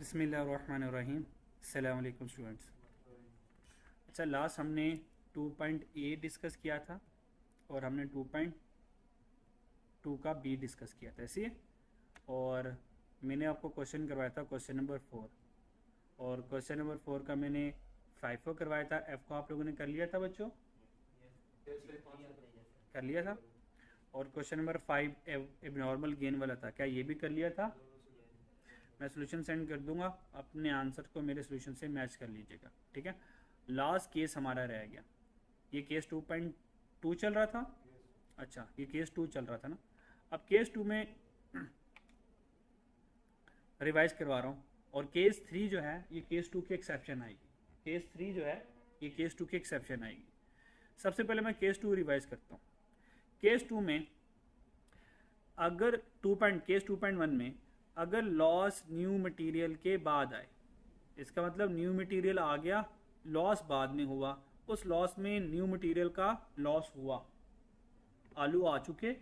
बिस्मिल्लाहिर्रहमानिर्रहीम। अस्सलाम वालेकुम स्टूडेंट्स। अच्छा, लास्ट हमने 2.A डिस्कस किया था और हमने 2.2 का बी डिस्कस किया था, ऐसे ही है। और मैंने आपको क्वेश्चन करवाया था क्वेश्चन नंबर 4, और क्वेश्चन नंबर 4 का मैंने 5 को करवाया था। एफ को आप लोगों ने कर लिया था बच्चों? कर लिया था। और क्वेश्चन नंबर 5 एबनॉर्मल गेन वाला था, क्या ये भी कर लिया था? मैं सोल्यूशन सेंड कर दूंगा, अपने आंसर को मेरे सोल्यूशन से मैच कर लीजिएगा, ठीक है। लास्ट केस हमारा रह गया, ये केस 2.2 चल रहा था। अच्छा, ये केस 2 चल रहा था ना। अब केस 2 में रिवाइज करवा रहा हूँ, और केस 3 जो है ये केस 2 की एक्सेप्शन आएगी। केस 3 जो है ये केस 2 की एक्सेप्शन आएगी। सबसे पहले मैं केस 2 रिवाइज करता हूँ। केस 2 में अगर केस 2.1 में अगर लॉस न्यू मटेरियल के बाद आए, इसका मतलब न्यू मटेरियल आ गया, लॉस बाद में हुआ, उस लॉस में न्यू मटेरियल का लॉस हुआ, आलू आ चुके,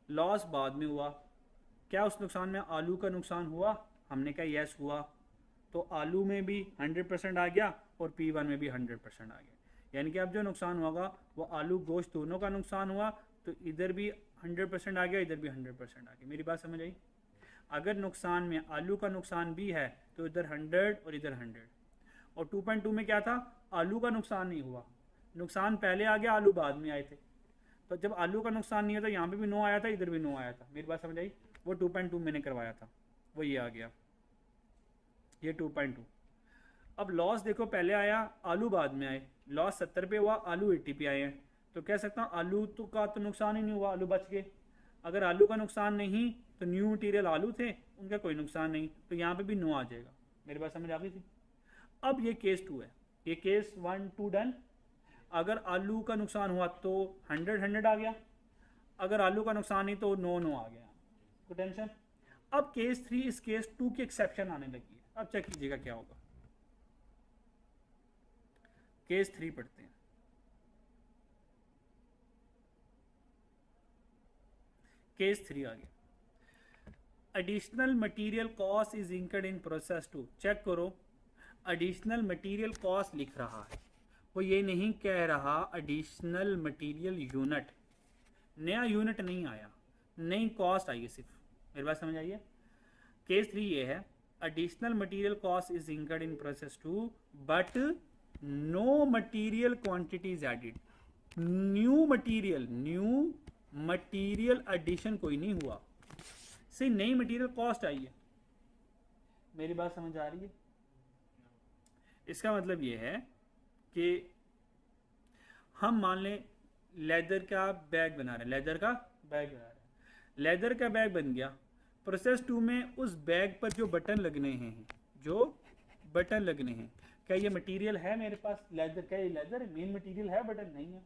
लॉस बाद में हुआ, क्या उस नुकसान में आलू का नुकसान हुआ? हमने कहा यस हुआ, तो आलू में भी 100% आ गया और P1 में भी 100% आ गया। यानी कि अब जो नुकसान होगा वो आलू गोश्त दोनों का नुकसान हुआ, तो इधर भी 100% आ गया, इधर भी 100% आ गया। मेरी बात समझ आई? अगर नुकसान में आलू का नुकसान भी है तो इधर 100 और इधर 100। और 2.2 में क्या था? आलू का नुकसान नहीं हुआ, नुकसान पहले आ गया, आलू बाद में आए थे। तो जब आलू का नुकसान नहीं होता, यहाँ पे भी 9 आया था, इधर भी 9 आया था। मेरी बात समझ आई? वो 2.2 मैंने करवाया था, वो ये आ गया, ये 2.2। अब लॉस देखो, पहले आया, आलू बाद में आए। लॉस 70 पे हुआ, आलू 80 पे आए हैं, तो कह सकता हूँ आलू का तो नुकसान ही नहीं हुआ, आलू बच गए। अगर आलू का नुकसान नहीं तो न्यू मटेरियल आलू थे, उनका कोई नुकसान नहीं, तो यहाँ पे भी 9 आ जाएगा। मेरी बात समझ आ गई थी? अब ये केस 2 है, ये केस 1 2 डन। अगर आलू का नुकसान हुआ तो 100 आ गया, अगर आलू का नुकसान नहीं तो 9 आ गया, कोई टेंशन। अब केस 3 इस केस 2 की एक्सेप्शन आने लगी है। अब चेक कीजिएगा क्या होगा। केस 3 पढ़ते हैं। केस 3 आ गया, additional material cost is incurred in process 2। Check करो, एडिशनल मटेरियल कॉस्ट लिख रहा है, वो ये नहीं कह रहा एडिशनल मटेरियल यूनिट। नया यूनिट नहीं आया, नई कॉस्ट आई है सिर्फ। मेरी बात समझ आई है? केस 3 ये है, additional material cost is incurred in process 2 but no material quantity is added. New material addition कोई नहीं हुआ, सिर्फ नई मटेरियल कॉस्ट आई है। मेरी बात समझ आ रही है? इसका मतलब ये है कि हम मान लें लेदर का बैग बना रहे हैं, लेदर का बैग बन गया। प्रोसेस 2 में उस बैग पर जो बटन लगने हैं, क्या ये मटेरियल है मेरे पास? लेदर, क्या ये लेदर है? मेन मटेरियल है, बटन नहीं है।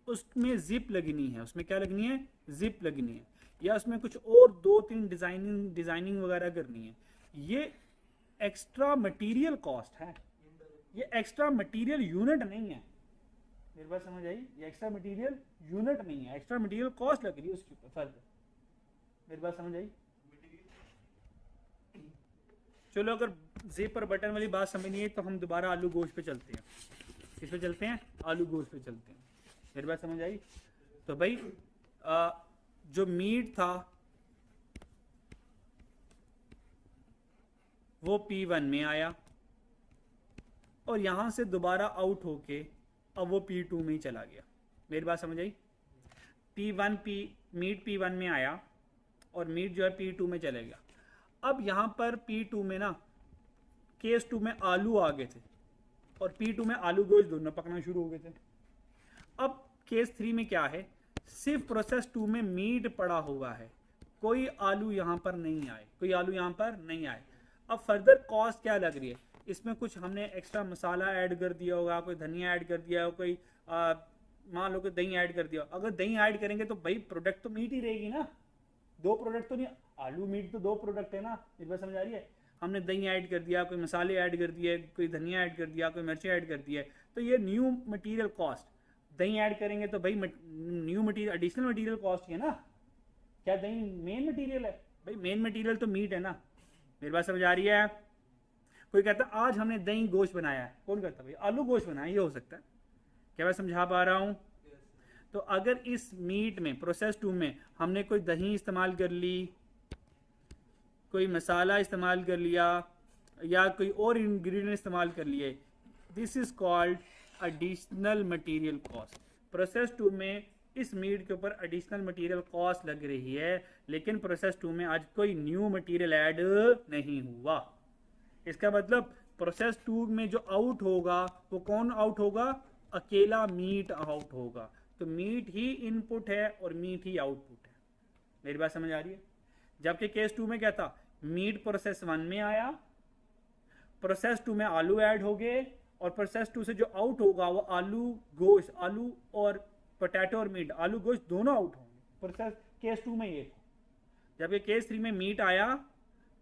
उसमें जिप लगनी है, उसमें क्या लगनी है? जिप लगनी है, या उसमें कुछ और 2-3 डिजाइनिंग वगैरह करनी है। ये एक्स्ट्रा मटेरियल कॉस्ट है, ये एक्स्ट्रा मटेरियल यूनिट नहीं है। मेरे पास समझ आई? ये एक्स्ट्रा मटेरियल यूनिट नहीं है, एक्स्ट्रा मटेरियल कॉस्ट लग रही है उसके ऊपर, फर्क है। मेरी बात समझ आई? चलो, अगर जिप पर बटन वाली बात समझ नहीं है तो हम दोबारा आलू गोश्त पे चलते हैं। किस पे चलते हैं? आलू गोश्त पे चलते हैं। मेरी बात समझ आई? तो भाई जो मीट था वो P1 में आया, और यहां से दोबारा आउट होके अब वो P2 में ही चला गया। मेरी बात समझ आई? मीट P1 में आया और मीट जो है P2 में चले गया। अब यहां पर P2 में ना, केस 2 में आलू आ गए थे और P2 में आलू गोश्त दोनों पकना शुरू हो गए थे। अब केस 3 में क्या है? सिर्फ प्रोसेस 2 में मीट पड़ा हुआ है, कोई आलू यहां पर नहीं आए। अब फर्दर कॉस्ट क्या लग रही है? इसमें कुछ हमने एक्स्ट्रा मसाला ऐड कर दिया होगा, कोई धनिया ऐड कर दिया होगा, कोई मान लो कि दही ऐड कर दिया। अगर दही ऐड करेंगे तो भाई प्रोडक्ट तो मीट ही रहेगी ना, 2 प्रोडक्ट तो नहीं, आलू मीट तो 2 प्रोडक्ट है ना। मेरी बात समझ आ रही है? हमने दही ऐड कर दिया, कोई मसाले ऐड कर दिए, कोई धनिया ऐड कर दिया, कोई मिर्ची ऐड कर दिया, तो ये न्यू मटेरियल कॉस्ट। दही ऐड करेंगे तो भाई new material, additional material cost है ना। क्या दही मेन मटेरियल है? भाई मेन मटेरियल तो मीट है ना, मेरी बात समझ आ रही है? कोई कहता आज हमने दही गोश्त बनाया है, कौन कहता भाई आलू गोश्त बनाया, ये हो सकता है। क्या मैं समझा पा रहा हूँ? तो अगर इस मीट में प्रोसेस टू में हमने कोई दही इस्तेमाल कर ली, कोई मसाला इस्तेमाल कर लिया, या कोई और इंग्रेडिएंट इस्तेमाल कर लिए, this is called additional material cost. Process two में इस मीट के ऊपर एडिशनल मटेरियल कॉस्ट लग रही है, लेकिन प्रोसेस टू में आज कोई न्यू मटेरियल ऐड नहीं हुआ। इसका मतलब प्रोसेस टू में जो आउट होगा वो कौन आउट होगा? अकेला मीट आउट होगा। तो मीट ही इनपुट है और मीट ही आउटपुट है। मेरी बात समझ आ रही है? जबकि केस टू में क्या था, मीट प्रोसेस वन में आया, प्रोसेस टू में आलू ऐड हो गए, और प्रोसेस टू से जो आउट होगा वो आलू गोश्त, आलू और पोटैटो और मीट, आलू गोश्त दोनों आउट होंगे। प्रोसेस केस टू में ये था। जबकि केस थ्री में मीट आया,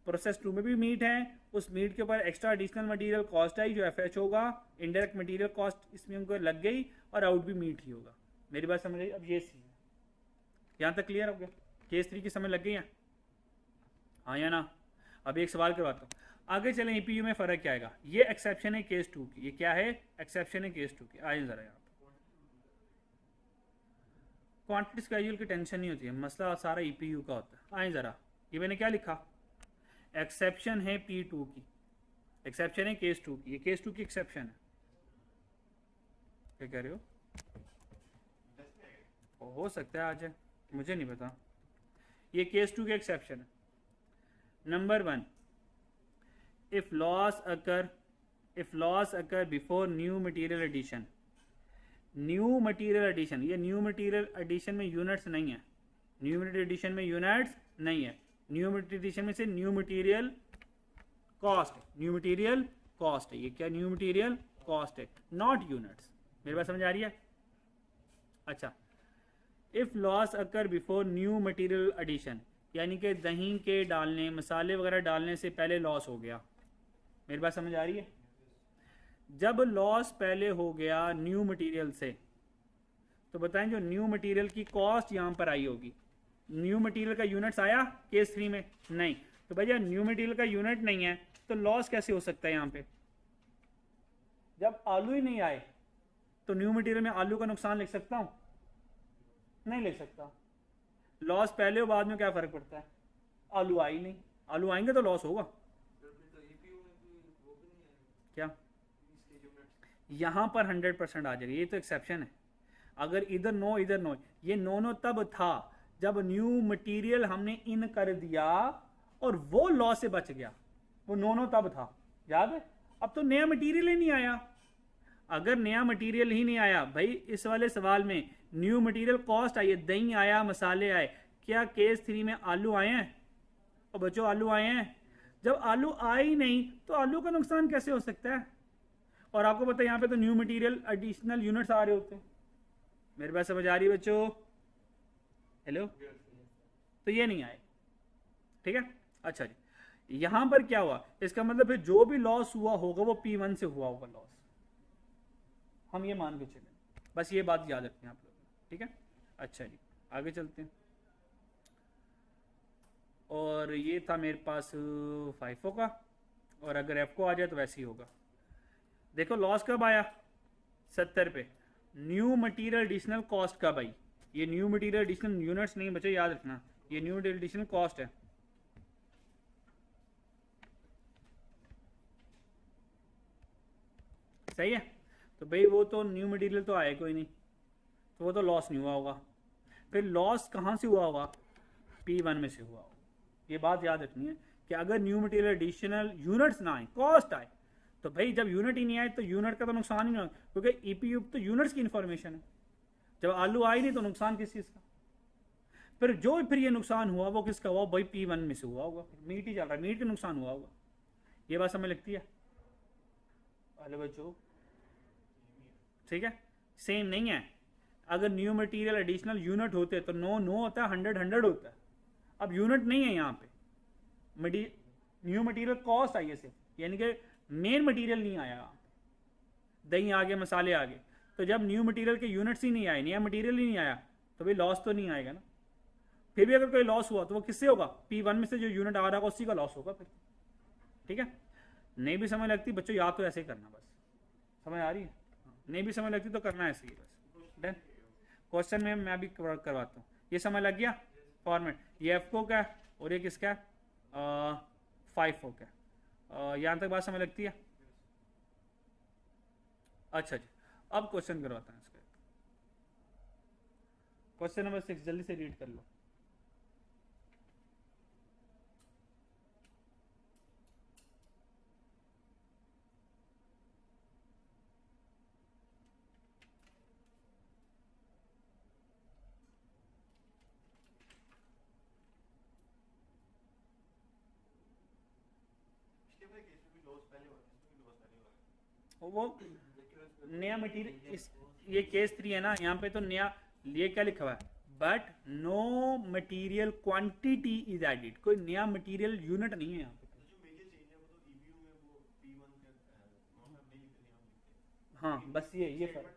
प्रोसेस टू में भी मीट है, उस मीट के ऊपर एक्स्ट्रा एडिशनल मटेरियल कॉस्ट आई जो एफएच होगा, इनडायरेक्ट मटेरियल कॉस्ट इसमें उनको लग गई, और आउट भी मीट ही होगा। मेरी बात समझ आई? अब ये सीन यहाँ तक क्लियर हो गया? केस थ्री की समझ लग गई है? हाँ या ना? अब एक सवाल करवाता हूँ, आगे चलें। ईपीयू में फर्क क्या आएगा? ये एक्सेप्शन है केस टू की, ये क्या है? एक्सेप्शन है केस टू की। आइए जरा यहाँ क्वांटिटी स्केड्यूल की टेंशन नहीं होती है, मसला सारा ईपीयू का होता है। आइए जरा, ये मैंने क्या लिखा? एक्सेप्शन है P2 की, एक्सेप्शन है केस टू की, ये केस टू की एक्सेप्शन है। क्या कह रहे हो? हो सकता है आज है, मुझे नहीं पता। ये केस टू की एक्सेप्शन है। Number one, if loss occur before new material addition. New material addition, ये न्यू मटेरियल एडिशन में यूनिट्स नहीं है, न्यू मटेरियल एडिशन में यूनिट्स नहीं है। न्यू मटेरियल एडिशन में से न्यू मटेरियल कॉस्ट है, न्यू मटेरियल कॉस्ट है। ये क्या? न्यू मटेरियल कॉस्ट है, नॉट यूनिट्स। मेरी बात समझ आ रही है? अच्छा, if loss occur before new material addition, यानी कि दही के डालने, मसाले वगैरह डालने से पहले लॉस हो गया। मेरी बात समझ आ रही है? जब लॉस पहले हो गया न्यू मटेरियल से, तो बताएं जो न्यू मटेरियल की कॉस्ट यहां पर आई होगी, न्यू मटेरियल का यूनिट्स आया केस थ्री में? नहीं। तो भैया न्यू मटेरियल का यूनिट नहीं है तो लॉस कैसे हो सकता है? यहां पे जब आलू ही नहीं आए तो न्यू मटेरियल में आलू का नुकसान लिख सकता हूं? नहीं लिख सकता। लॉस पहले और बाद में क्या फर्क पड़ता है? आलू आई नहीं, आलू आएंगे तो लॉस होगा। क्या यहां पर 100% आ जाएगा? ये तो एक्सेप्शन है। अगर इधर नो इधर नो, ये नो तब था जब न्यू मटेरियल हमने इन कर दिया और वो लॉस से बच गया। वो नो तब था, याद है? अब तो नया मटेरियल ही नहीं आया। अगर नया मटेरियल ही नहीं आया भाई, इस वाले सवाल में न्यू मटेरियल कॉस्ट आई है, दही आया, मसाले आए, क्या केस थ्री में आलू आए हैं? और बच्चों आलू आए हैं। जब आलू आए ही नहीं तो आलू का नुकसान कैसे हो सकता है? और आपको पता है यहाँ पे तो न्यू मटेरियल एडिशनल यूनिट्स आ रहे होते हैं। मेरी बात समझ आ रही है बच्चों? हेलो? तो ये नहीं आए, ठीक है? अच्छा जी, यहां पर क्या हुआ? इसका मतलब फिर जो भी लॉस हुआ होगा वो P1 से हुआ होगा लॉस, हम ये मान के चलें। बस ये बात याद रखें आप लोग, ठीक है? अच्छा जी, आगे चलते हैं। और ये था मेरे पास फाइफो का, और अगर एफ को आ जाए तो वैसे ही होगा। देखो लॉस कब आया? 70 पे। न्यू मटेरियल एडिशनल कॉस्ट कब आई? ये न्यू मटेरियल एडिशनल यूनिट्स नहीं बच्चों, याद रखना, ये न्यू मटेरियल एडिशनल कॉस्ट है। सही है? तो भाई वो तो न्यू मटेरियल तो आया कोई नहीं, तो वो तो लॉस नहीं हुआ होगा। फिर लॉस कहाँ से हुआ होगा? P1 में से हुआ होगा। ये बात याद रखनी है कि अगर न्यू मटेरियल एडिशनल यूनिट्स ना आए, कॉस्ट आए, तो भाई जब यूनिट ही नहीं आए तो यूनिट का तो नुकसान ही नहीं होगा, क्योंकि ईपीयू तो यूनिट्स की इंफॉर्मेशन है। जब आलू आए नहीं तो नुकसान किस चीज़ का? फिर ये नुकसान हुआ वो किसका हुआ? भाई P1 में से हुआ होगा। मीट ही चल रहा है, मीट का नुकसान हुआ होगा। ये बात समझ लगती है? अरे बच्चों ठीक है, सेम नहीं है। अगर न्यू मटेरियल एडिशनल यूनिट होते तो नो होता है, 100 होता है। अब यूनिट नहीं है यहाँ पे, न्यू मटेरियल कॉस्ट आई है सिर्फ, यानी कि मेन मटेरियल नहीं आया। दही आ गए, मसाले आ गए, तो जब न्यू मटेरियल के यूनिट्स ही नहीं आए, नया मटेरियल ही नहीं आया, तो भाई लॉस तो नहीं आएगा ना। फिर भी अगर कोई लॉस हुआ तो वो किससे होगा, P1 में से जो यूनिट आ रहा होगा उसी का लॉस होगा फिर। ठीक है, नहीं भी समझ लगती बच्चों याद तो ऐसे ही करना, बस समझ आ रही है, नहीं भी समझ लगती तो करना ऐसे ही बस। डन, क्वेश्चन में मैं भी करवाता हूँ, ये समझ लग गया फॉर्मेट, ये एफ को क्या है और ये किसका है, 5 हो क्या, यहाँ तक बात समझ लगती है। अच्छा जी, अब क्वेश्चन करवाता है इसका, क्वेश्चन नंबर 6 जल्दी से रीड कर लो। वो नया मटीरियल इस, ये केस 3 है ना, यहाँ पे तो नया ये क्या लिखा हुआ है, but no material quantity is added, कोई नया मटीरियल यूनिट नहीं है यहाँ पे। हाँ बस ये फर्क,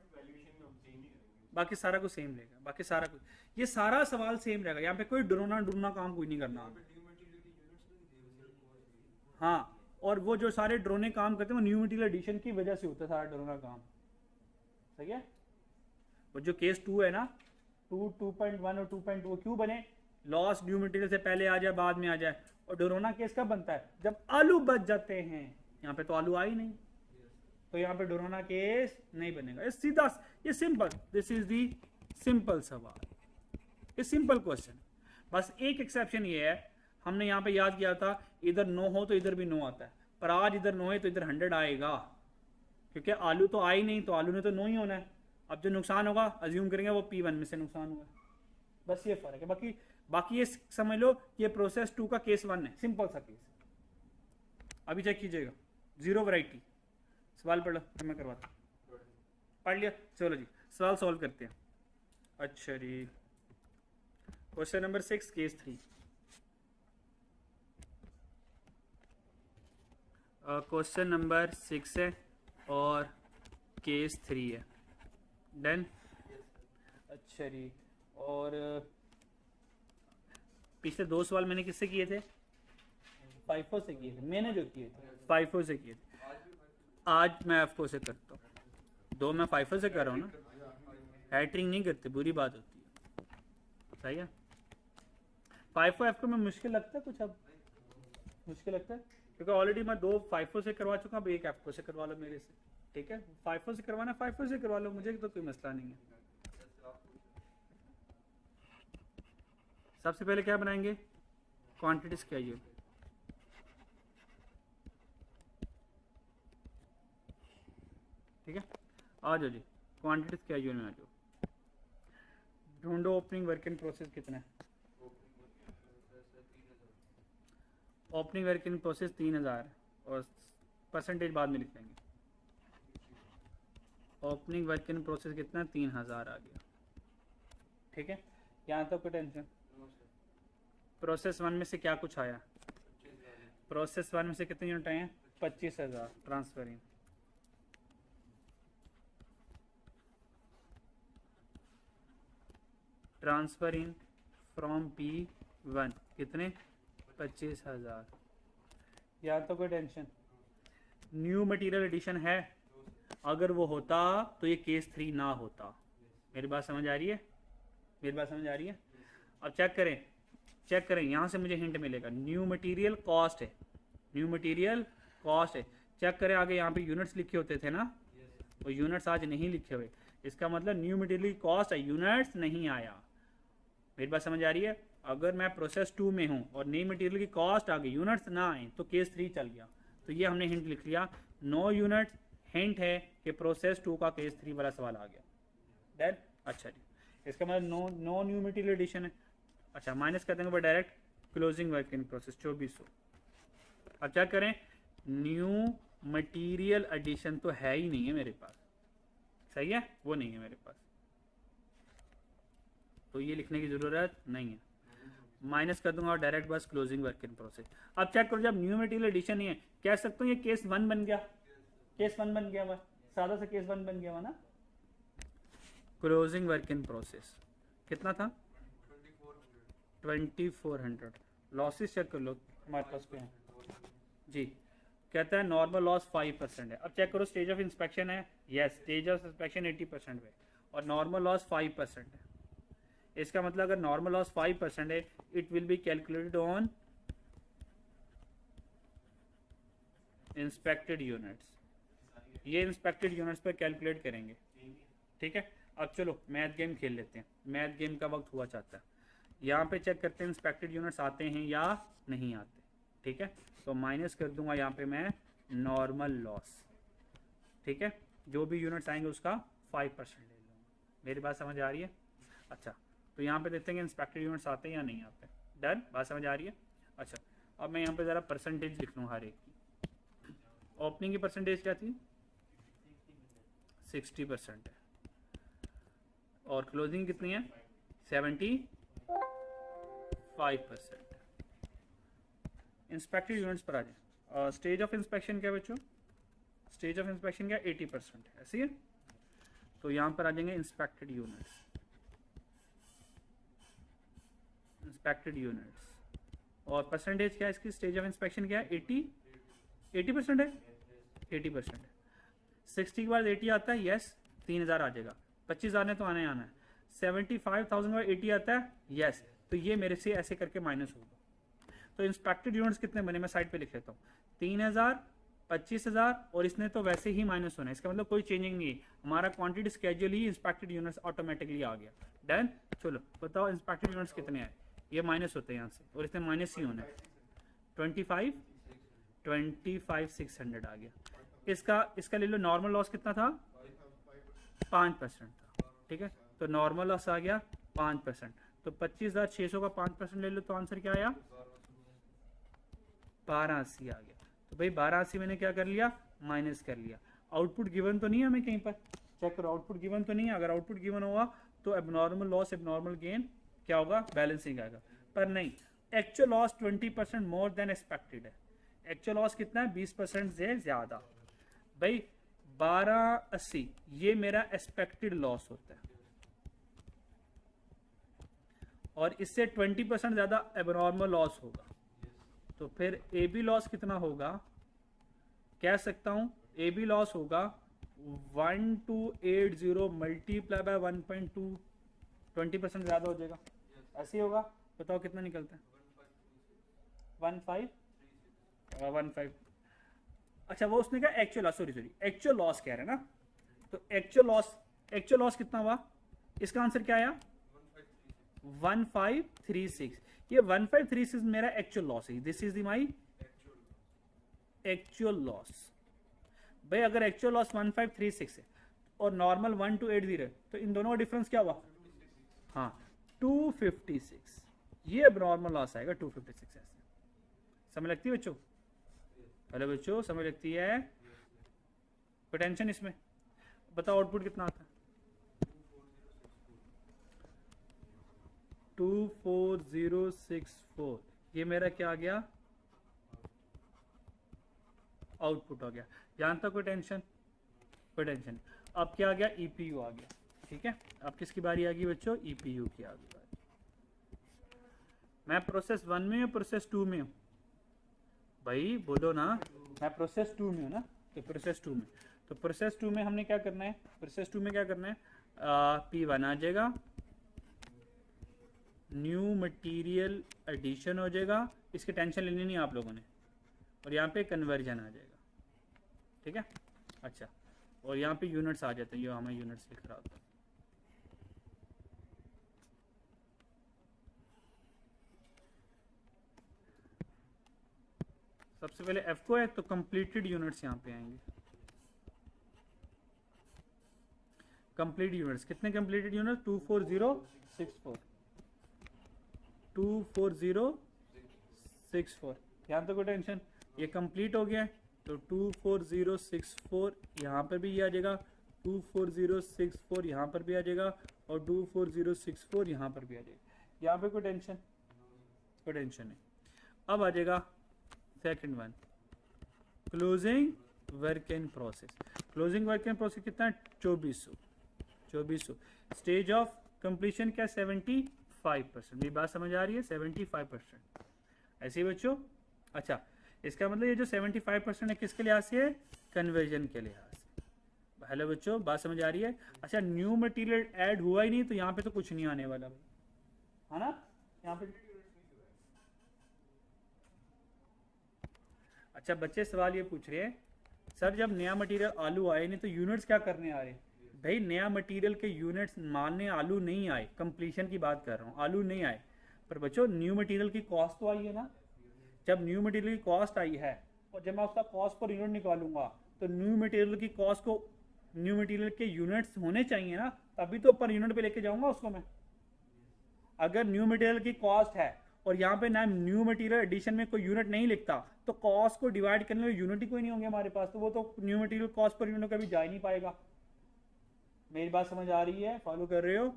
बाकी सारा कुछ सेम रहेगा, बाकी सारा कुछ, ये सारा सवाल सेम रहेगा, यहाँ पे कोई डरोना डरना काम कोई नहीं करना। हाँ, और वो जो सारे ड्रोने काम करते हैं वो न्यू मटीरियल एडिशन की वजह से होता है सारा ड्रोना काम, सही है। वो जो केस 2 है ना, 2.1 और 2.2 वो क्यों बने, लॉस न्यू मटीरियल से पहले आ जाए बाद में आ जाए, और डोरोना केस कब बनता है, जब आलू बच जाते हैं, यहाँ पे तो आलू आ ही नहीं, तो यहाँ पे डोरोना केस नहीं बनेगा। ये सीधा, ये simple, this is the simple सवाल, ये सिंपल क्वेश्चन। बस एक एक्सेप्शन ये है, हमने यहाँ पे याद किया था इधर नो हो तो इधर भी नो आता है, पर आज इधर नो है तो इधर 100 आएगा, क्योंकि आलू तो आई नहीं, तो आलू ने तो नो ही होना है। अब जो नुकसान होगा अज्यूम करेंगे वो P1 में से नुकसान होगा, बस ये फर्क है। बाकी ये समझ लो ये प्रोसेस 2 का केस 1 है, सिंपल सा केस। अभी चेक कीजिएगा, जीरो वैरायटी, सवाल पढ़ लो फिर मैं करवाता हूँ। पढ़ लिया, चलो जी सवाल सॉल्व करते हैं। अच्छा जी, question number 6 case 3, question number 6 है और केस 3 है। डन, अच्छा जी, और पिछले 2 सवाल मैंने किससे किए थे, फाइफो से किए थे, मैंने जो किए थे फाइफो से किए थे, आज मैं एफको से करता हूँ, 2 मैं फाइफो से कर रहा हूँ ना, हैट्रिंग नहीं करते, बुरी बात होती है, सही है। फाइफो एफको में मुश्किल लगता है कुछ, अब मुश्किल लगता है क्योंकि ऑलरेडी मैं 2 फाइफो से करवा चुका, अब 1 एफको से करवा लो मेरे से, ठीक है। फाइफो से करवाना फाइफो से करवा लो, मुझे तो कोई मसला नहीं है। सबसे पहले क्या बनाएंगे, क्वांटिटी स्केड्यूल, ठीक है। आ जाओ जी, क्वांटिटी स्केड्यूल में आ जाओ, ढूंढो ओपनिंग वर्क इन प्रोसेस कितना है। ओपनिंग वर्क इन प्रोसेस 3000 और परसेंटेज बाद में लिख लेंगे। ओपनिंग वर्क इन प्रोसेस कितना, 3000 आ गया, ठीक है। यहाँ तक कोई टेंशन। प्रोसेस 1 में से क्या कुछ आया, प्रोसेस 1 में से कितने यूनिट आए हैं, 25000 ट्रांसफरिंग, ट्रांसफरिंग फ्रॉम P1 कितने, 25000। यहाँ तो कोई टेंशन। न्यू मटेरियल एडिशन है, अगर वो होता तो ये केस 3 ना होता। मेरी बात समझ आ रही है, मेरी बात समझ आ रही है। अब चेक करें, चेक करें, यहाँ से मुझे हिंट मिलेगा, न्यू मटेरियल कॉस्ट है, न्यू मटेरियल कॉस्ट है। चेक करें आगे यहाँ पे यूनिट्स लिखे होते थे ना, वो यूनिट्स आज नहीं लिखे हुए, इसका मतलब न्यू मटेरियल कॉस्ट है, यूनिट्स नहीं आया। मेरी बात समझ आ रही है। अगर मैं प्रोसेस 2 में हूँ और नई मटेरियल की कॉस्ट आ गई, यूनिट्स ना आए, तो केस 3 चल गया। तो ये हमने हिंट लिख लिया, नो यूनिट्स, हिंट है कि प्रोसेस 2 का केस 3 वाला सवाल आ गया। डन, अच्छा जी, इसका मतलब नो न्यू मटेरियल एडिशन है। अच्छा, माइनस कर देंगे direct, closing work in process 2400। अब क्या करें, न्यू मटेरियल एडिशन तो है ही नहीं है मेरे पास, सही है, वो नहीं है मेरे पास, तो ये लिखने की ज़रूरत नहीं है, माइनस कर दूंगा और डायरेक्ट बस क्लोजिंग वर्क इन प्रोसेस। अब चेक करो, जब न्यू मटेरियल एडिशन ही है, कह सकते हो ये केस 1 बन गया, केस 1 बन गया हुआ, सादा सा केस 1 बन गया हुआ ना। क्लोजिंग वर्क इन प्रोसेस कितना था, 2400। लॉसेस चेक कर लो हमारे पास क्या है जी। कहता है नॉर्मल लॉस 5% है। अब चेक करो स्टेज ऑफ इंस्पेक्शन है, यस स्टेज ऑफ इंस्पेक्शन 80% पे और नॉर्मल लॉस 5% है। इसका मतलब अगर नॉर्मल लॉस 5% है, it will be calculated on inspected units. ये इंस्पेक्टेड यूनिट्स पर कैलकुलेट करेंगे, ठीक है। अब चलो मैथ गेम खेल लेते हैं, मैथ गेम का वक्त हुआ चाहता है। यहाँ पे चेक करते हैं इंस्पेक्टेड यूनिट्स आते हैं या नहीं आते, ठीक है। तो माइनस कर दूंगा यहाँ पे मैं नॉर्मल लॉस, ठीक है। जो भी यूनिट्स आएंगे उसका 5% ले लूँगा। मेरी बात समझ आ रही है? अच्छा, तो यहाँ पे देखते हैं कि इंस्पेक्टेड यूनिट्स आते हैं या नहीं आते। डन, बात समझ आ रही है? अच्छा, अब मैं यहाँ पे ज़रा परसेंटेज लिख लूँ हर एक की। ओपनिंग की परसेंटेज क्या थी? 60% है और क्लोजिंग कितनी है? 75%। इंस्पेक्टेड यूनिट्स पर आ जाए। स्टेज ऑफ इंस्पेक्शन क्या बच्चों? स्टेज ऑफ इंस्पेक्शन क्या? 80% है, ऐसी है। तो यहाँ पर आ जाएंगे इंस्पेक्टेड यूनिट्स, इंस्पेक्टेड यूनिट्स और परसेंटेज क्या है इसकी? स्टेज ऑफ इंस्पेक्शन क्या है? 80% है, 80% है। 60 के बाद 80 आता है, यस 3000 आ जाएगा। 25,000 ने तो आना है। 75,000 का 80 आता है, यस। तो ये मेरे से ऐसे करके माइनस होगा। तो इंस्पेक्टेड यूनिट्स कितने बने? मैं साइड पे लिख लेता हूँ। 3000, 25,000 और इसने तो वैसे ही माइनस होना है। इसका मतलब कोई चेंजिंग नहीं है, हमारा क्वांटिटी स्केड्यूल ही इंस्पेक्टेड यूनिट्स ऑटोमेटिकली आ गया। डन। चलो बताओ इंस्पेक्टेड यूनिट्स कितने आए? ये माइनस होते हैं यहाँ से और इसने माइनस ही होना है। 25,600 आ गया। इसका ले लो नॉर्मल लॉस कितना था? 5% था, ठीक है। तो नॉर्मल लॉस आ गया 5%। तो 25,600 का 5% ले लो तो आंसर क्या आया? 82 आ गया। तो भाई 82 मैंने क्या कर लिया? माइनस कर लिया। आउटपुट गिवन तो नहीं है हमें कहीं पर? चेक करो आउटपुट गिवन तो नहीं है। अगर आउटपुट गिवन होगा तो एबनॉर्मल लॉस एबनॉर्मल गेन क्या होगा? बैलेंसिंग आएगा। पर नहीं, actual loss 20% more than expected है। एक्चुअल लॉस कितना है? 20% से ज्यादा। भाई 1280 ये मेरा एक्सपेक्टेड लॉस होता है और इससे 20% ज्यादा एबनॉर्मल लॉस होगा। तो फिर ए बी लॉस कितना होगा? कह सकता हूं ए बी लॉस होगा 1280 मल्टीप्लाई बाय 1.2, 20% ज्यादा हो जाएगा। ऐसे ही होगा। बताओ कितना निकलता है? 15। अच्छा वो उसने कहा actual loss, sorry actual loss कह रहे हैं ना। तो एक्चुअल लॉस कितना हुआ? इसका आंसर क्या आया? 1536। ये 1536 मेरा एक्चुअल लॉस है। This is my actual loss. भाई अगर एक्चुअल लॉस 1536 है और नॉर्मल 1280 है तो इन दोनों का डिफरेंस क्या हुआ? हाँ 256। ये नॉर्मल लॉस आएगा 256। ऐसे समझ लगती है बच्चों? हेलो बच्चों, समझ लगती है? कोई टेंशन इसमें? बताओ आउटपुट कितना आता है? 24064। ये मेरा क्या आ गया? आउटपुट आ गया। यहां तक कोई टेंशन? कोई टेंशन। अब क्या आ गया? ईपीयू आ गया, ठीक है। अब किसकी बारी आ गई बच्चों? ईपीयू की आ गई बारी। मैं प्रोसेस 1 में हूँ, प्रोसेस 2 में हूँ? भाई बोलो ना। मैं प्रोसेस 2 में हूँ ना, तो प्रोसेस 2 में। तो प्रोसेस 2 में हमने क्या करना है? प्रोसेस 2 में क्या करना है? P1 आ जाएगा, न्यू मटेरियल एडिशन हो जाएगा, इसकी टेंशन लेनी नहीं आप लोगों ने। और यहाँ पे कन्वर्जन आ जाएगा, ठीक है। अच्छा, और यहाँ पे यूनिट्स आ जाते हैं, ये हमें यूनिट्स लिख रहा होता है। सबसे पहले F को है तो कंप्लीटेड यूनिट्स यहाँ पे आएंगे। कंप्लीट यूनिट्स कितने? Completed unit 24064। 24064। यहाँ तो कोई टेंशन, ये कंप्लीट हो गया है तो 24064 यहाँ पर भी ये आ जाएगा, 24064 यहाँ पर भी आ जाएगा और 24064 यहाँ पर भी आ जाएगा। यहाँ पे कोई टेंशन? कोई टेंशन नहीं। अब आ जाएगा second one, closing work in process. Closing work in process कितना है? 2400। स्टेज ऑफ कंप्लीशन क्या? 75 75%। मेरी बात समझ आ रही है? 75%। ऐसे ही बच्चों। अच्छा, इसका मतलब ये जो 75% है किसके लिहाज से है? कन्वर्जन के लिहाज से। हेलो बच्चों, बात समझ आ रही है? अच्छा, न्यू मटेरियल ऐड हुआ ही नहीं तो यहाँ पे तो कुछ नहीं आने वाला, है ना? यहाँ पे अच्छा, बच्चे सवाल ये पूछ रहे हैं सर जब नया मटेरियल आलू आए नहीं तो यूनिट्स क्या करने आ रहे हैं? भाई नया मटेरियल के यूनिट्स मानने आलू नहीं आए, कंप्लीशन की बात कर रहा हूँ, आलू नहीं आए। पर बच्चों न्यू मटेरियल की कॉस्ट तो आई है ना। जब न्यू मटेरियल की कॉस्ट आई है और जब मैं उसका कॉस्ट पर यूनिट निकालूंगा तो न्यू मटेरियल की कॉस्ट को, न्यू मटेरियल के यूनिट्स होने चाहिए ना, तभी तो पर यूनिट पे लेके जाऊंगा उसको मैं। अगर न्यू मटेरियल की कॉस्ट है और यहाँ पे ना न्यू मटेरियल एडिशन में कोई यूनिट नहीं लिखता तो कॉस्ट को डिवाइड करने में यूनिट ही कोई नहीं होंगे हमारे पास, तो वो तो new material cost per unit कभी जा ही नहीं पाएगा। मेरी बात समझ आ रही है? फॉलो कर रहे हो?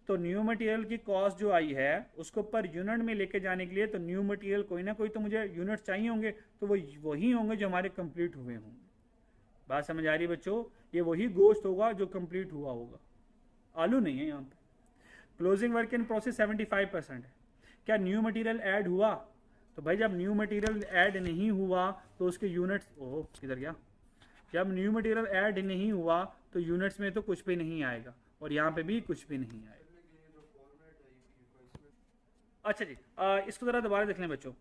तो न्यू मटेरियल की कॉस्ट जो आई है उसको पर यूनिट में लेके जाने के लिए तो न्यू मटेरियल कोई ना कोई तो मुझे यूनिट चाहिए होंगे, तो वो वही होंगे जो हमारे कंप्लीट हुए होंगे। बात समझ आ रही है बच्चों? ये वही गोश्त होगा जो कंप्लीट हुआ होगा, आलू नहीं है यहाँ पे। क्लोजिंग वर्क इन प्रोसेस 75% है। क्या न्यू मटेरियल ऐड हुआ? तो भाई जब न्यू मटेरियल ऐड नहीं हुआ तो उसके यूनिट्स, ओह किधर गया? जब न्यू मटेरियल ऐड नहीं हुआ तो यूनिट्स में तो कुछ भी नहीं आएगा और यहाँ पे भी कुछ भी नहीं आएगा। अच्छा जी, इसको ज़रा दोबारा देख लें बच्चों।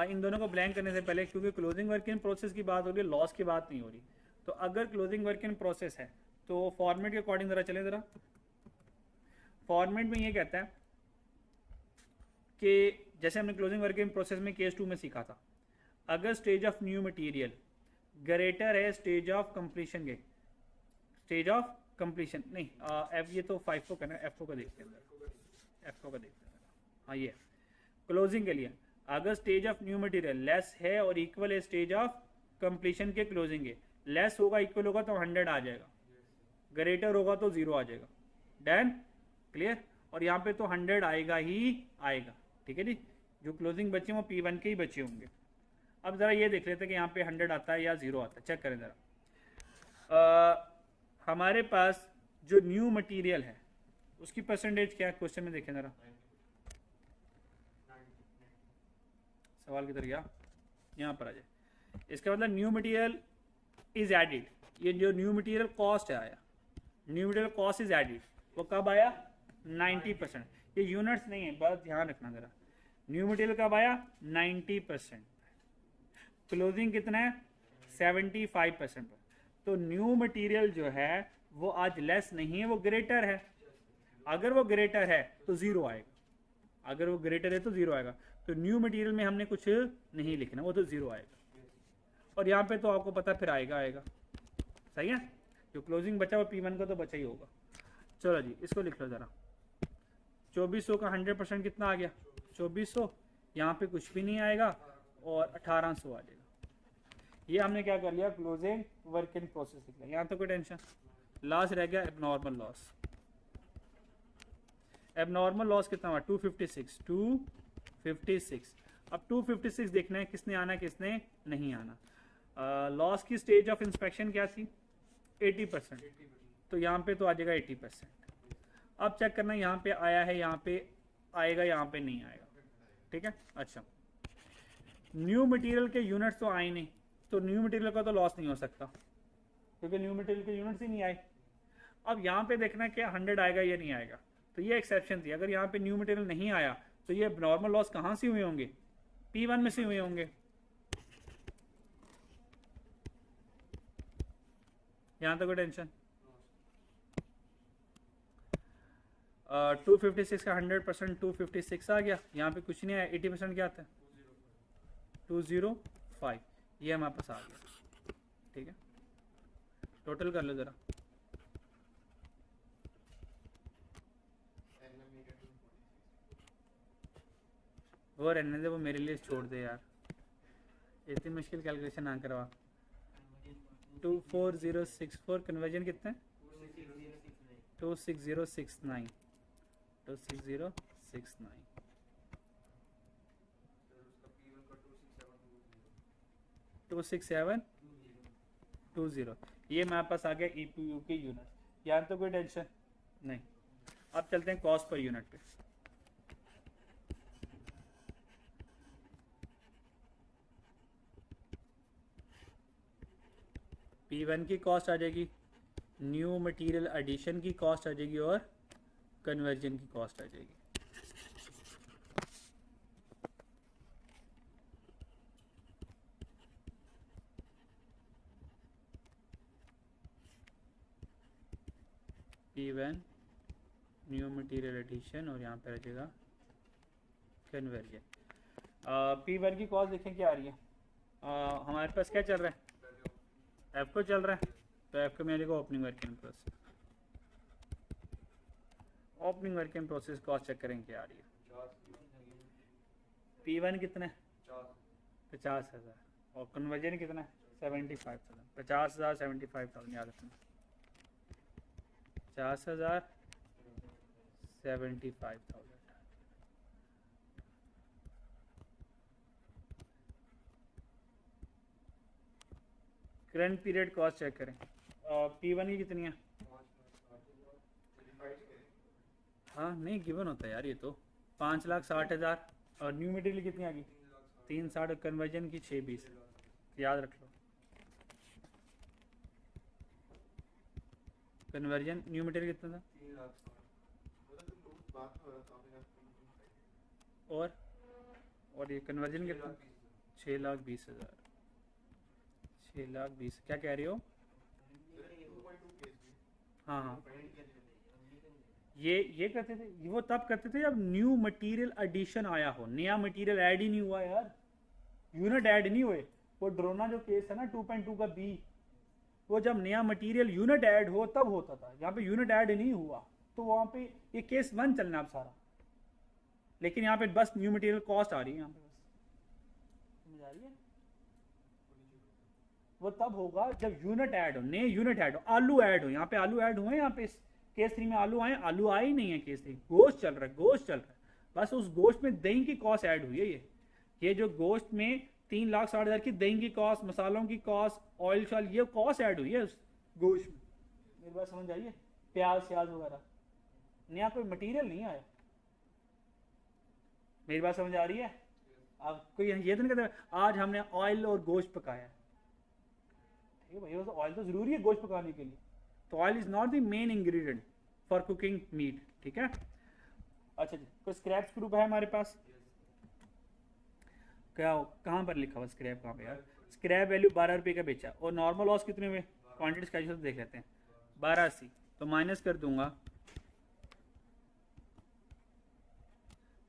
इन दोनों को ब्लैंक करने से पहले, क्योंकि क्लोजिंग वर्क इन प्रोसेस की बात हो रही है, लॉस की बात नहीं हो रही, तो अगर क्लोजिंग वर्क इन प्रोसेस है तो फॉर्मेट के अकॉर्डिंग ज़रा चले। ज़रा फॉर्मेट में ये कहता है कि जैसे हमने क्लोजिंग वर्क इन प्रोसेस में केस 2 में सीखा था, अगर stage of new material greater है स्टेज ऑफ कंप्लीशन के, स्टेज ऑफ कंप्लीशन नहीं, एफ ये तो 5 को करना है, एफ को देखते हैं, एफ को देखते हैं। हाँ ये क्लोजिंग के लिए अगर stage of new material less है और इक्वल है स्टेज ऑफ कंप्लीशन के क्लोजिंग के, लेस होगा इक्वल होगा तो 100 आ जाएगा, ग्रेटर होगा तो 0 आ जाएगा। डन? क्लियर? और यहाँ पे तो 100 आएगा ही आएगा। ठीक है जी, जो क्लोजिंग बचे वो P1 के ही बचे होंगे। अब ज़रा ये देख लेते हैं कि यहाँ पे 100 आता है या 0 आता है, चेक करें ज़रा। हमारे पास जो न्यू मटेरियल है उसकी परसेंटेज क्या है क्वेश्चन में, देखें ज़रा। सवाल किधर गया? यहाँ पर आ जाए। इसका मतलब न्यू मटेरियल इज एडिड, ये जो न्यू मटेरियल कॉस्ट है आया, new material cost is added, वो कब आया? 90%। ये यूनिट्स नहीं है, बस ध्यान रखना ज़रा। न्यू मटेरियल कब आया? 90%। क्लोजिंग कितना है? 75% पर। तो न्यू मटेरियल जो है वो आज लेस नहीं है, वो ग्रेटर है। अगर वो ग्रेटर है तो 0 आएगा, अगर वो ग्रेटर है तो 0 आएगा। तो न्यू मटेरियल में हमने कुछ नहीं लिखना, वो तो 0 आएगा। और यहाँ पे तो आपको पता फिर आएगा आएगा, सही है? जो क्लोजिंग बचा वो P1 का तो बचा ही होगा। चलो जी, इसको लिख लो ज़रा। 2400 का 100% कितना आ गया? 2400। यहाँ पे कुछ भी नहीं आएगा और 1800 आ जाएगा। ये हमने क्या कर लिया? क्लोजिंग वर्क इन प्रोसेस लिख लिया। यहाँ तो कोई टेंशन। लास्ट रह गया एबनॉर्मल लॉस। एबनॉर्मल लॉस कितना हुआ? 256। 256। अब 256 देखना है किसने आना है किसने नहीं आना। लॉस की स्टेज ऑफ इंस्पेक्शन क्या थी? 80%। तो यहाँ पे तो आ जाएगा 80%। अब चेक करना यहाँ पे आया है, यहाँ पे आएगा, यहाँ पे नहीं आएगा। ठीक है? अच्छा, न्यू मटेरियल के यूनिट्स तो आए नहीं, तो न्यू मटेरियल का तो लॉस नहीं हो सकता क्योंकि न्यू मटेरियल के यूनिट्स ही नहीं आए। अब यहाँ पे देखना क्या 100 आएगा या नहीं आएगा, तो ये एक्सेप्शन थी। अगर यहाँ पे न्यू मटेरियल नहीं आया तो ये नॉर्मल लॉस कहाँ से हुए होंगे? P1 में से हुए होंगे। यहाँ तक कोई टेंशन? 256 का 100% 256 आ गया। यहाँ पे कुछ नहीं आया। 80% क्या आता है? 205। ये हमारे पास आ गया। ठीक है, टोटल कर लो ज़रा। वो रहने दे, वो मेरे लिए छोड़ दे यार, इतनी मुश्किल कैलकुलेशन ना करवा। 24064 कन्वर्जन कितना है? 26069। 26069 26720। ये मेरे पास आ गया EPU की यूनिट। यहाँ तो कोई टेंशन नहीं। अब चलते हैं कॉस्ट पर यूनिट पे। P1 की कॉस्ट आ जाएगी, न्यू मटेरियल एडिशन की कॉस्ट आ जाएगी और कन्वर्जन की कॉस्ट आ जाएगी। P1 न्यू मटेरियल एडिशन और यहाँ पर आ जाएगा कन्वर्जन। P1 की कॉस्ट देखें क्या आ रही है। हमारे पास क्या चल रहा है, एफ को चल रहा है, तो एफ को में आ जाएगा opening work in process. Opening work in process cost check करें क्या आ रही है। P1 कितना है 50,000 और कन्वर्जन कितना है 75,000। 50,000 75,000 याद रखना, 50,000 75,000। करंट पीरियड कॉस्ट चेक करें। P1 की कितनी है, हाँ नहीं गिवन होता है यार ये तो 5,60,000 और न्यू मटेरियल कितनी आ गई 360 कन्वर्जन की 620 याद रख लो। कन्वर्जन न्यू मटेरियल कितना था और ये कन्वर्जन कितना 6,20,000। 6,20,000 क्या कह रही हो। हाँ हाँ ये करते थे, वो तब करते थे जब न्यू मटेरियल एडिशन आया हो, नया मटेरियल ऐड ही नहीं हुआ यार, यूनिट ऐड नहीं हुए। वो ड्रोना जो केस है ना 2.2 का बी, वो जब नया मटेरियल यूनिट ऐड हो तब होता था, यहाँ पे यूनिट ऐड नहीं हुआ तो वहाँ पे ये केस 1 चलना अब सारा। लेकिन यहाँ पे बस न्यू मटेरियल कॉस्ट आ रही है यहाँ पे, बस समझ आ रही है। वो तब होगा जब यूनिट ऐड हो, नए यूनिट ऐड हो, आलू ऐड हो। यहाँ पे आलू ऐड हुए, यहाँ पे केस 3 में आलू आए, आलू आए ही नहीं है केस 3, गोश्त चल रहा है, गोश्त चल रहा है। बस उस गोश्त में दही की कॉस्ट ऐड हुई है। ये जो गोश्त में 3,60,000 की दही की कॉस्ट, मसालों की कॉस्ट, ऑयल शाल, ये कॉस्ट ऐड हुई है उस गोश्त में। मेरी बात समझ आई है। प्याज श्याज वगैरह, नया कोई मटेरियल नहीं आया। मेरी बात समझ आ रही है। अब कोई ये तो नहीं कहता आज हमने ऑयल और गोश्त पकाया, ठीक है भाई, ऑयल तो जरूरी है गोश्त पकाने के लिए, तो oil is not the main ingredient for cooking meat, ठीक है। अच्छा जी, कोई स्क्रैप ग्रुप है हमारे पास, क्या कहाँ पर लिखा हुआ स्क्रैप, कहाँ पे यार। स्क्रैप वैल्यू 12 रुपये का बेचा और नॉर्मल लॉस कितने हुए, क्वांटिटी का तो देख लेते हैं 1280, तो माइनस कर दूंगा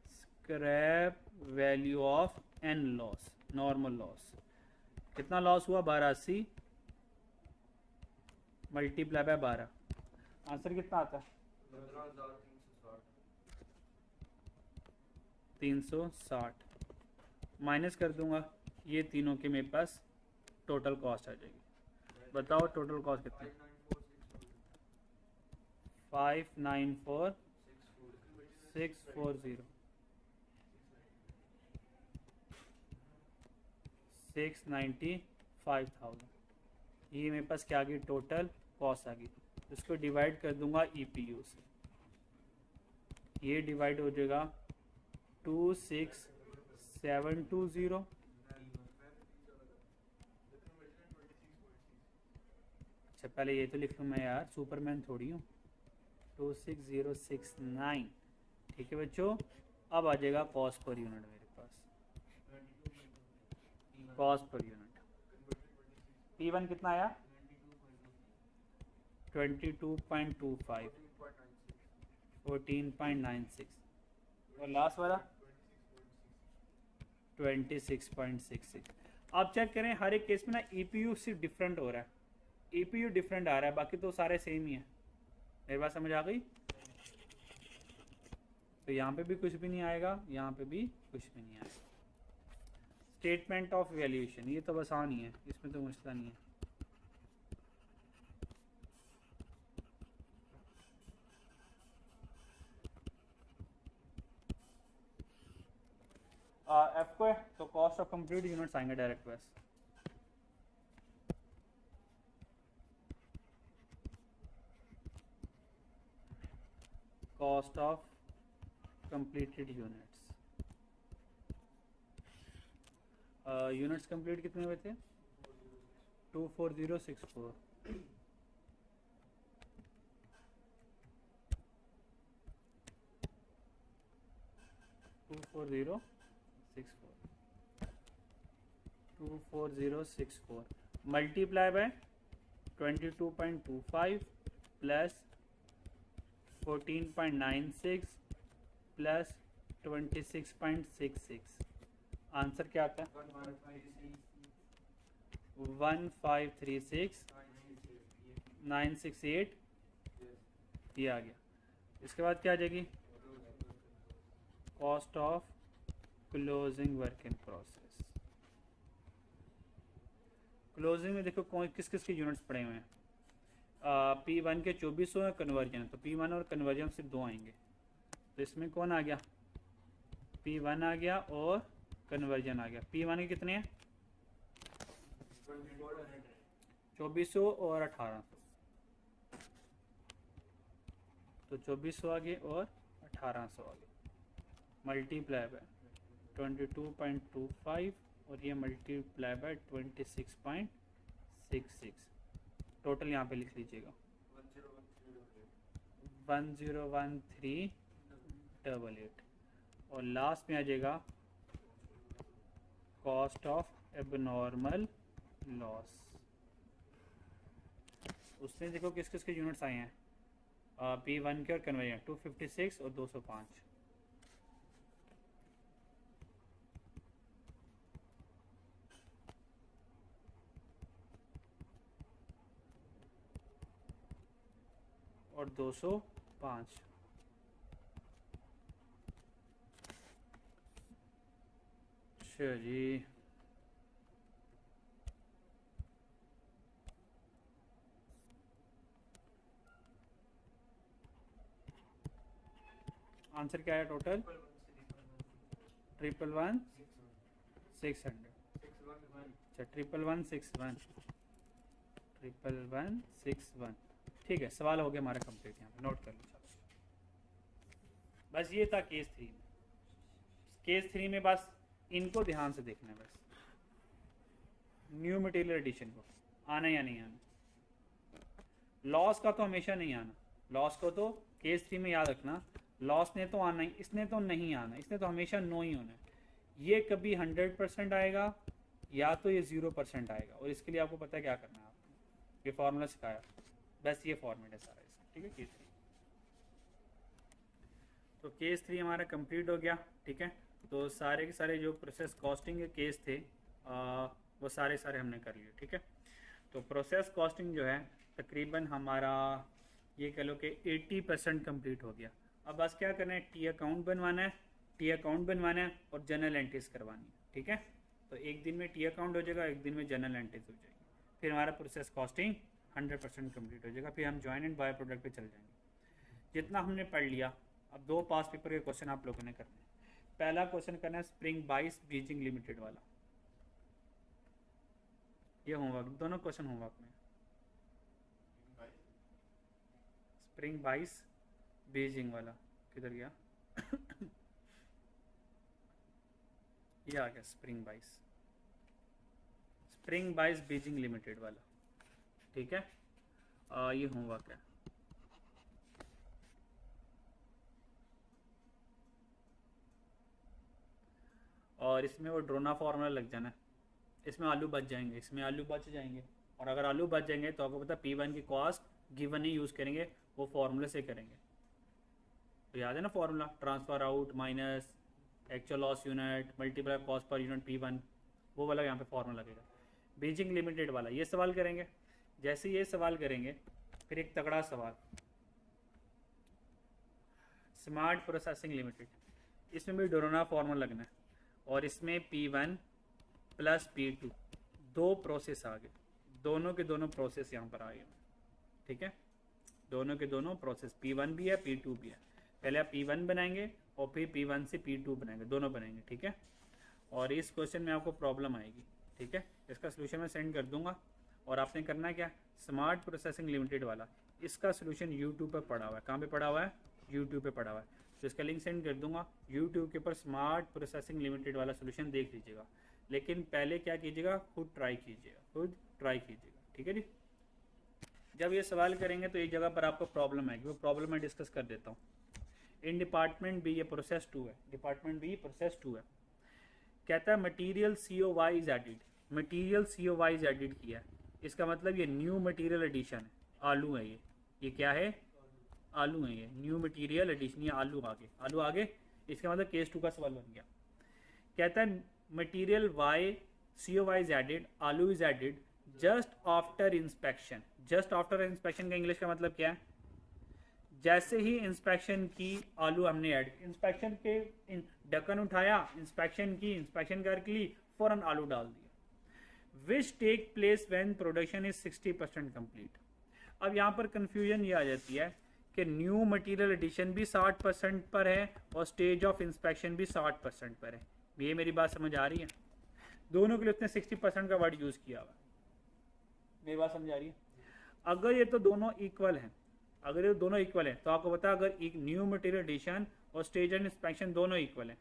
scrap value of an loss, normal loss कितना लॉस हुआ 1280 मल्टीप्लाई बाय 12, आंसर कितना आता है 360। माइनस कर दूंगा ये तीनों के मेरे पास टोटल कॉस्ट आ जाएगी। बताओ टोटल कॉस्ट कितना, 594,640 695,000। ये मेरे पास क्या आ गई, टोटल कॉस्ट आ गई। इसको डिवाइड कर दूंगा EPU से, ये डिवाइड हो जाएगा 26,720। अच्छा पहले ये तो लिख लूँ मैं यार, सुपरमैन थोड़ी हूँ। 26069, ठीक है बच्चों। अब आ जाएगा कॉस्ट पर यूनिट मेरे पास, कॉस्ट पर यूनिट। P1 कितना आया 22.25, 14.96 और लास्ट वाला 26.66। आप चेक करें हर एक केस में ना EPU सिर्फ डिफरेंट हो रहा है, EPU डिफरेंट आ रहा है, बाकी तो सारे सेम ही है। मेरी बात समझ आ गई। तो यहाँ पे भी कुछ भी नहीं आएगा, यहाँ पे भी कुछ भी नहीं आएगा। स्टेटमेंट ऑफ वैल्यूएशन ये तो आसान ही है, इसमें तो मुश्किल नहीं है। एफ को है तो कॉस्ट ऑफ कंप्लीट यूनिट्स आएंगे डायरेक्ट बस। Cost of completed units, units complete कितने हुए थे 24064 24064 multiply by 22.25 plus 14.96 plus 26.66 answer क्या आता है 1536,968 ये आ गया। इसके बाद क्या आ जाएगी cost of closing work in process. Closing में देखो कौन किस किस के यूनिट्स पड़े हुए हैं। P1 के 2400 है कन्वर्जन, तो P1 और कन्वर्जन सिर्फ दो आएंगे, तो इसमें कौन आ गया P1 आ गया और कन्वर्जन आ गया। P1 के कितने हैं 2400 और 1800, तो 2400 आ गए और 1800 आ गए मल्टीप्लाई बाय 22.25 और ये मल्टीप्लाई बाय 26.66 टोटल यहाँ पे लिख लीजिएगा 101388 और लास्ट में आ जाएगा कॉस्ट ऑफ एबनॉर्मल लॉस। उसमें देखो किस किस के यूनिट्स आए हैं P1 के और कन्वर्जन 256 और 205। और 205 अच्छा जी। आंसर क्या है टोटल 111,600 अच्छा 11161 ठीक है। सवाल हो गया हमारा कंप्लीट, यहाँ पे नोट कर लो। बस ये था केस 3 में। केस 3 में बस इनको ध्यान से देखना है, बस न्यू मटेरियल एडिशन को आना या नहीं आना। लॉस का तो हमेशा नहीं आना, लॉस को तो केस 3 में याद रखना, लॉस ने तो आना ही, इसने तो नहीं आना, इसने तो हमेशा नो ही होना है। ये कभी 100% आएगा या तो ये 0% आएगा, और इसके लिए आपको पता है क्या करना है। आपको ये फॉर्मूला सिखाया, बस ये फॉर्मेट है सारा इसका, ठीक है। केस 3 तो केस 3 हमारा कंप्लीट हो गया, ठीक है। तो सारे के सारे जो प्रोसेस कॉस्टिंग के केस थे वो सारे हमने कर लिए, ठीक है। तो प्रोसेस कॉस्टिंग जो है तकरीबन हमारा ये कह लो कि 80% कंप्लीट हो गया। अब बस क्या करना है, टी अकाउंट बनवाना है, और जनरल एंट्रीज करवानी है, ठीक है। तो एक दिन में टी अकाउंट हो जाएगा, एक दिन में जनरल एंट्रीज हो जाएगी, फिर हमारा प्रोसेस कॉस्टिंग 100% कंप्लीट हो जाएगा। फिर हम जॉइन एंड बाय प्रोडक्ट पे चल जाएंगे। जितना हमने पढ़ लिया, अब 2 पास पेपर के क्वेश्चन आप लोगों ने करने हैं। पहला क्वेश्चन करना है स्प्रिंग बाइस बीजिंग लिमिटेड वाला, ये होमवर्क, दोनों क्वेश्चन होमवर्क में। स्प्रिंग बाइस बीजिंग वाला किधर गया ये आ गया स्प्रिंग बाइस बीजिंग लिमिटेड वाला, ठीक है। ये होमवर्क है। और इसमें वो ड्रोना फार्मूला लग जाना है, इसमें आलू बच जाएंगे, और अगर आलू बच जाएंगे तो आपको पता P1 की कॉस्ट गिवन ही यूज़ करेंगे, वो फार्मूले से करेंगे। तो याद है ना formula, transfer out minus actual loss unit multiply cost per unit P1, वो वाला यहाँ पे फार्मूला लगेगा। बीजिंग लिमिटेड वाला ये सवाल करेंगे। जैसे ये सवाल करेंगे, फिर एक तगड़ा सवाल स्मार्ट प्रोसेसिंग लिमिटेड, इसमें भी डोरोना फार्मूला लगना है, और इसमें P1 प्लस P2 दो प्रोसेस आ गए, दोनों के दोनों प्रोसेस यहाँ पर आ गए, ठीक है। दोनों के दोनों प्रोसेस P1 भी है P2 भी है। पहले आप P1 बनाएंगे और फिर P1 से P2 बनाएंगे, दोनों बनाएंगे, ठीक है। और इस क्वेश्चन में आपको प्रॉब्लम आएगी, ठीक है। इसका सोल्यूशन मैं सेंड कर दूंगा, और आपने करना क्या, स्मार्ट प्रोसेसिंग लिमिटेड वाला, इसका सोल्यूशन यूट्यूब पर पड़ा हुआ है। कहाँ पे पड़ा हुआ है, यूट्यूब पे पड़ा हुआ है। तो इसका लिंक सेंड कर दूंगा, यूट्यूब के ऊपर स्मार्ट प्रोसेसिंग लिमिटेड वाला सोल्यूशन देख लीजिएगा। लेकिन पहले क्या कीजिएगा, खुद ट्राई कीजिएगा। ठीक है जी। जब ये सवाल करेंगे तो एक जगह पर आपको प्रॉब्लम आएगी, वो प्रॉब्लम मैं डिस्कस कर देता हूँ। इन डिपार्टमेंट बी, ये प्रोसेस 2 है, डिपार्टमेंट बी प्रोसेस 2 है। कहता है material CO is added, material CO is added किया है, इसका मतलब ये न्यू मटीरियल एडिशन है, आलू है ये क्या है, आलू है ये, न्यू मटीरियल एडिशन, ये आलू आगे, इसका मतलब केस 2 का सवाल बन गया। कहता है material Y CO is added, आलू is added just after inspection. Just after inspection का इंग्लिश का मतलब क्या है, जैसे ही इंस्पेक्शन की आलू हमने ऐड, इंस्पेक्शन के ढक्कन उठाया, इंस्पेक्शन की, इंस्पेक्शन करके ली, फौरन आलू डाल दिया। Which take place when production is 60% complete. अब यहाँ पर कंफ्यूजन ये आ जाती है कि न्यू मटेरियल एडिशन भी 60% पर है और स्टेज ऑफ इंस्पेक्शन भी 60% पर है। ये मेरी बात समझ आ रही है? दोनों के लिए उसने 60% का वर्ड यूज़ किया हुआ, मेरी बात समझ आ रही है? अगर ये तो दोनों इक्वल हैं, अगर ये दोनों इक्वल हैं तो आपको पता है अगर एक न्यू मटेरियल एडिशन और स्टेज एंड इंस्पेक्शन दोनों इक्वल हैं,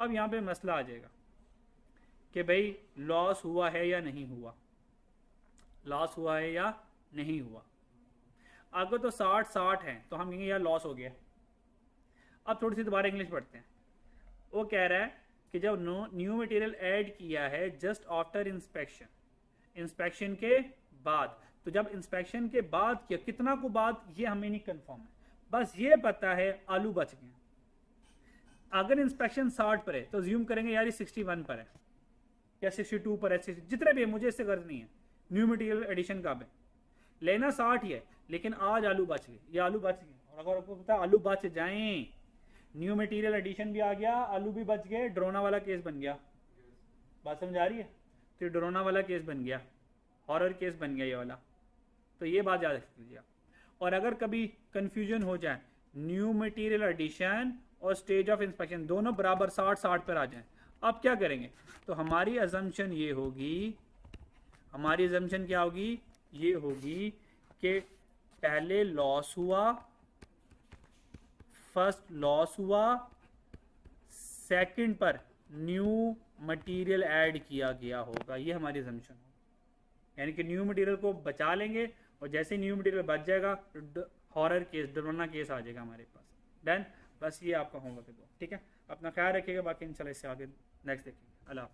अब यहाँ पे मसला आ जाएगा कि भाई लॉस हुआ है या नहीं हुआ, लॉस हुआ है या नहीं हुआ। अगर तो 60-60 हैं तो हम कहेंगे यार लॉस हो गया। अब थोड़ी सी दोबारा इंग्लिश पढ़ते हैं। वो कह रहा है कि जब न्यू मटेरियल ऐड किया है जस्ट आफ्टर इंस्पेक्शन, इंस्पेक्शन के बाद, तो जब इंस्पेक्शन के बाद किया, कितना को बाद ये हमें नहीं कंफर्म है, बस ये पता है आलू बच गए। अगर इंस्पेक्शन 60 पर है तो ज्यूम करेंगे यार ये 61 पर है या 62 पर है, जितने भी है, मुझे इससे गर्ज नहीं है न्यू मटेरियल एडिशन कब है, लेना 60 ही है, लेकिन आज आलू बच गए, ये आलू बच गए। और अगर आपको पता आलू बच जाएं, न्यू मटेरियल एडिशन भी आ गया, आलू भी बच गए, ड्रोना वाला केस बन गया। बात समझ आ रही है? तो ड्रोना वाला केस बन गया, हॉरर केस बन गया ये वाला, तो ये बात याद रख लीजिए। और अगर कभी कंफ्यूजन हो जाए, न्यू मटेरियल एडिशन और स्टेज ऑफ इंस्पेक्शन दोनों बराबर 60-60 पर आ जाएं, अब क्या करेंगे? तो हमारी अजम्पशन ये होगी, हमारी अजम्पशन क्या होगी, ये होगी कि पहले लॉस हुआ, फर्स्ट लॉस हुआ, सेकंड पर न्यू मटेरियल ऐड किया गया होगा, ये हमारी अजम्पशन होगी। यानी कि न्यू मटेरियल को बचा लेंगे और जैसे न्यू मटेरियल बच जाएगा हॉरर केस, डरावना केस आ जाएगा हमारे पास। डन, बस ये आपका होमवर्क है। ठीक है, अपना ख्याल रखिएगा, बाकी इंशाल्लाह इससे आगे नेक्स्ट देखेंगे। अल्लाह।